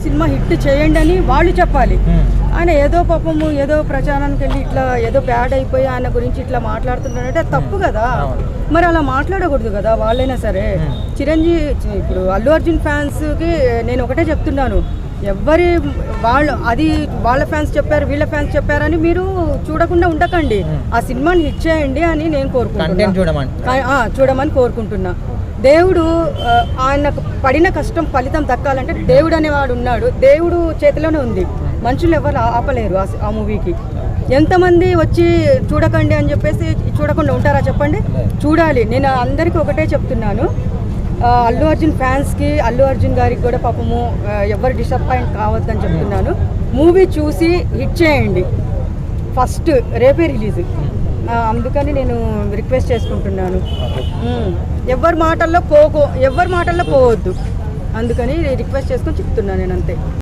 Cinema hit చేయండి అని వాళ్ళు చెప్పాలి. ఆయన ఏదో పాపము ఏదో ప్రచారానికి వెళ్ళి ఇట్లా ఏదో బ్యాడ్ అయిపోయి ఆయన గురించి ఇట్లా మాట్లాడుతున్నాడంటే తప్పు కదా. మరి అలా మాట్లాడకూడదు కదా వాళ్ళైనా సరే. చిరంజీవి ఇప్పుడు అల్లు అర్జున్ ఫ్యాన్స్కి నేను ఒకటే చెప్తున్నాను, వాళ్ళ ఫ్యాన్స్ చెప్పారు వీళ్ళ ఫ్యాన్స్ చెప్పారని మీరు చూడకుండా ఉండకండి. ఆ సినిమాని హిట్ చేయండి అని నేను చూడమని కోరుకుంటున్నా. దేవుడు ఆయనకు పడిన కష్టం ఫలితం దక్కాలంటే దేవుడు అనేవాడు ఉన్నాడు. దేవుడు చేతిలోనే ఉంది, మనుషులు ఎవరు ఆపలేరు. ఆ మూవీకి ఎంతమంది వచ్చి చూడకండి అని చెప్పేసి చూడకుండా ఉంటారా చెప్పండి? చూడాలి. నేను అందరికీ ఒకటే చెప్తున్నాను, అల్లు అర్జున్ ఫ్యాన్స్కి అల్లు అర్జున్ గారికి కూడా పాపము ఎవరు డిసప్పాయింట్ కావద్దని చెప్తున్నాను. మూవీ చూసి హిట్ చేయండి. ఫస్ట్ రేపే రిలీజ్, అందుకని నేను రిక్వెస్ట్ చేసుకుంటున్నాను. ఎవరి మాటల్లో పోవద్దు, అందుకని రిక్వెస్ట్ చేసుకొని చెప్తున్నాను నేను అంతే.